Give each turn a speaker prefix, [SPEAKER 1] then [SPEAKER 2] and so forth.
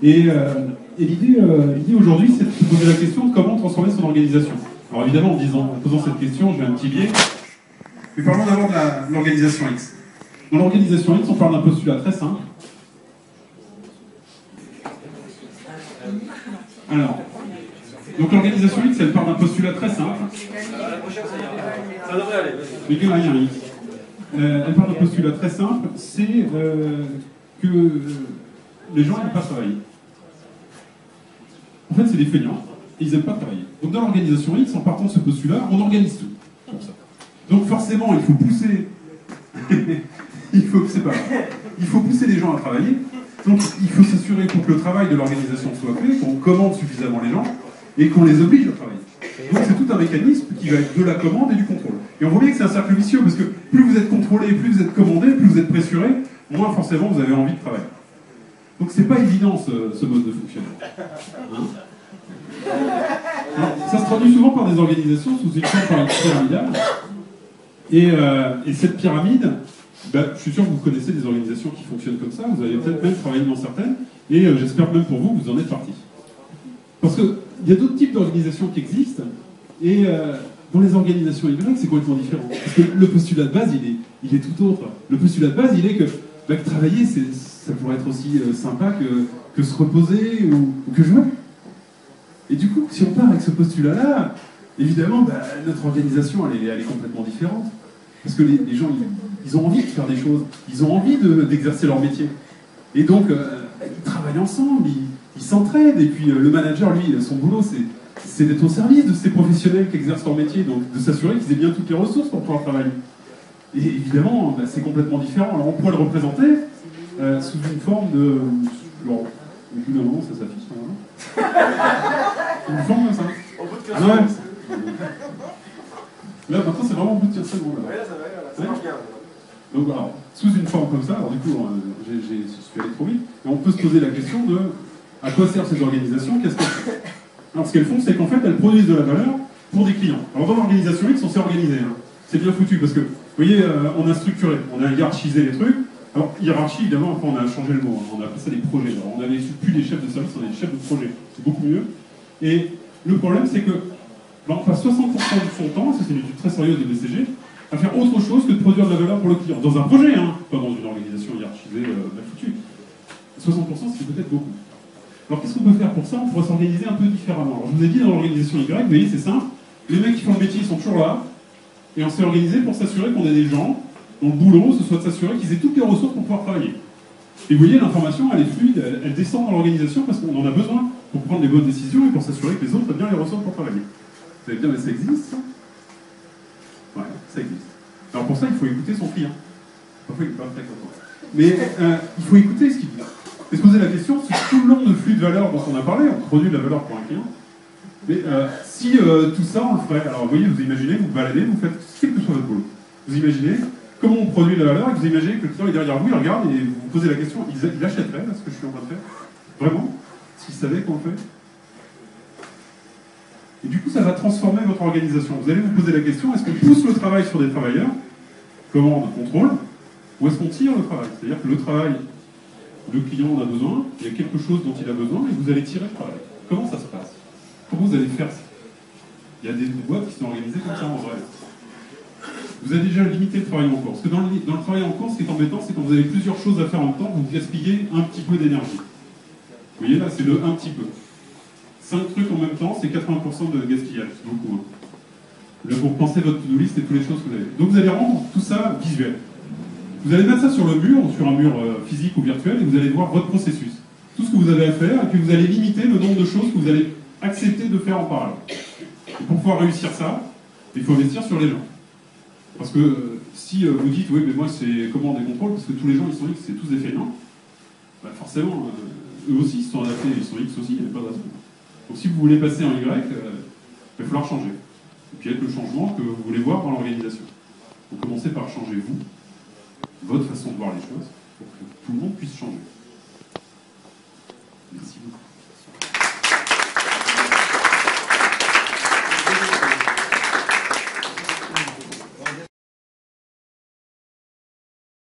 [SPEAKER 1] Et l'idée aujourd'hui, c'est de se poser la question de comment transformer son organisation. Alors évidemment, en posant cette question, j'ai un petit biais. Mais parlons d'abord de l'organisation X. Dans l'organisation X, on parle d'un postulat très simple. Alors, donc l'organisation X, elle part d'un postulat très simple.
[SPEAKER 2] Ça devrait aller.
[SPEAKER 1] Mais qu'il n'y a rien X. Elle part d'un postulat très simple, c'est que les gens n'aiment pas travailler. En fait, c'est des feignants, et ils n'aiment pas travailler. Donc dans l'organisation X, en partant de ce postulat, on organise tout. Comme ça. Donc forcément, il faut pousser... il faut pousser les gens à travailler. Donc il faut s'assurer pour que le travail de l'organisation soit fait, qu'on commande suffisamment les gens, et qu'on les oblige à travailler. Donc c'est tout un mécanisme qui va être de la commande et du contrôle. Et on voit bien que c'est un cercle vicieux, parce que plus vous êtes contrôlé, plus vous êtes commandé, plus vous êtes pressuré, moins forcément vous avez envie de travailler. Donc c'est pas évident ce mode de fonctionnement. Alors, ça se traduit souvent par des organisations sous une forme pyramidale. Et cette pyramide, je suis sûr que vous connaissez des organisations qui fonctionnent comme ça, vous avez peut-être même travaillé dans certaines, et j'espère même pour vous que vous en êtes partis. Parce qu'il y a d'autres types d'organisations qui existent, et dans les organisations Y, c'est complètement différent. Parce que le postulat de base, il est tout autre. Le postulat de base, il est que travailler, ça pourrait être aussi sympa que se reposer ou que jouer. Et du coup, si on part avec ce postulat-là, évidemment, notre organisation, elle est complètement différente. Parce que les gens, ils ont envie de faire des choses, ils ont envie d'exercer leur métier. Et donc, ils travaillent ensemble, ils s'entraident, et puis le manager, lui, son boulot, c'est d'être au service de ces professionnels qui exercent leur métier, donc de s'assurer qu'ils aient bien toutes les ressources pour pouvoir travailler. Et évidemment, c'est complètement différent. Alors on pourrait le représenter sous une forme de... Alors, au bout d'un moment, ça s'affiche, une forme comme ça.
[SPEAKER 2] Au bout de 15
[SPEAKER 1] Ah ouais. Là, maintenant, c'est vraiment au bout de 15 secondes.
[SPEAKER 2] Ouais, là, ça marche bien.
[SPEAKER 1] Donc, alors, sous une forme comme ça, alors du coup, je suis allé trop vite, et on peut se poser la question de à quoi servent ces organisations, qu'est-ce qu'elles font? Alors, ce qu'elles font, c'est qu'en fait, elles produisent de la valeur pour des clients. Alors, dans l'organisation X, on s'est organisé. C'est bien foutu, parce que, vous voyez, on a structuré, on a hiérarchisé les trucs. Alors, hiérarchie, évidemment, après, on a changé le mot, on a appelé ça des projets. Alors, on n'avait plus des chefs de service, on avait des chefs de projet. C'est beaucoup mieux. Et le problème, c'est que on passe 60% de son temps, ça c'est une étude très sérieuse de BCG, à faire autre chose que de produire de la valeur pour le client. Dans un projet, pas dans une organisation hiérarchisée mal foutue. 60%, c'est peut-être beaucoup. Alors qu'est-ce qu'on peut faire pour ça? On pourrait s'organiser un peu différemment. Alors je vous ai dit dans l'organisation Y, vous voyez, c'est simple, les mecs qui font le métier, ils sont toujours là, et on s'est organisé pour s'assurer qu'on a des gens dont le boulot, ce soit de s'assurer qu'ils aient toutes les ressources pour pouvoir travailler. Et vous voyez, l'information, elle est fluide, elle descend dans l'organisation parce qu'on en a besoin pour prendre les bonnes décisions et pour s'assurer que les autres ont bien les ressources pour travailler. Vous allez dire, mais ça existe, ça? Ouais, ça existe. Alors pour ça, il faut écouter son client. Parfois, il n'est pas très content. Mais il faut écouter ce qu'il dit. Et se poser la question, si tout le long de flux de valeur dont on a parlé, on produit de la valeur pour un client, mais si tout ça, on le ferait, alors vous voyez, vous imaginez, vous baladez, vous faites quel que soit votre boulot. Vous imaginez comment on produit de la valeur et vous imaginez que le client est derrière vous, il regarde et vous vous posez la question, il achèterait ce que je suis en train de faire? Vraiment? S'il savait qu'on le fait? Et du coup, ça va transformer votre organisation. Vous allez vous poser la question, est-ce qu'on pousse le travail sur des travailleurs, commande, contrôle, ou est-ce qu'on tire le travail? C'est-à-dire que le travail, le client en a besoin, il y a quelque chose dont il a besoin, et vous allez tirer le travail. Comment ça se passe? Comment vous allez faire ça? Il y a des boîtes qui sont organisées comme ça en vrai. Vous avez déjà limité le travail en cours. Parce que dans le travail en cours, ce qui est embêtant, c'est quand vous avez plusieurs choses à faire en même temps, vous gaspillez un petit peu d'énergie. Vous voyez là, c'est le un petit peu. 5 trucs en même temps, c'est 80% de gaspillage, c'est beaucoup. Là, vous repensez votre to-do list et toutes les choses que vous avez. Donc vous allez rendre tout ça visuel. Vous allez mettre ça sur le mur, sur un mur physique ou virtuel, et vous allez voir votre processus. Tout ce que vous avez à faire, et puis vous allez limiter le nombre de choses que vous allez accepter de faire en parallèle. Et pour pouvoir réussir ça, il faut investir sur les gens. Parce que si vous dites, oui, mais moi c'est commande et contrôle, parce que tous les gens ils sont X, c'est tous des feignants, forcément, eux aussi ils se sont adaptés, ils sont X aussi, il n'y a pas de raison. Donc si vous voulez passer en Y, il va falloir changer. Et puis être le changement que vous voulez voir dans l'organisation. Vous commencez par changer vous, votre façon de voir les choses, pour que tout le monde puisse changer. Merci beaucoup.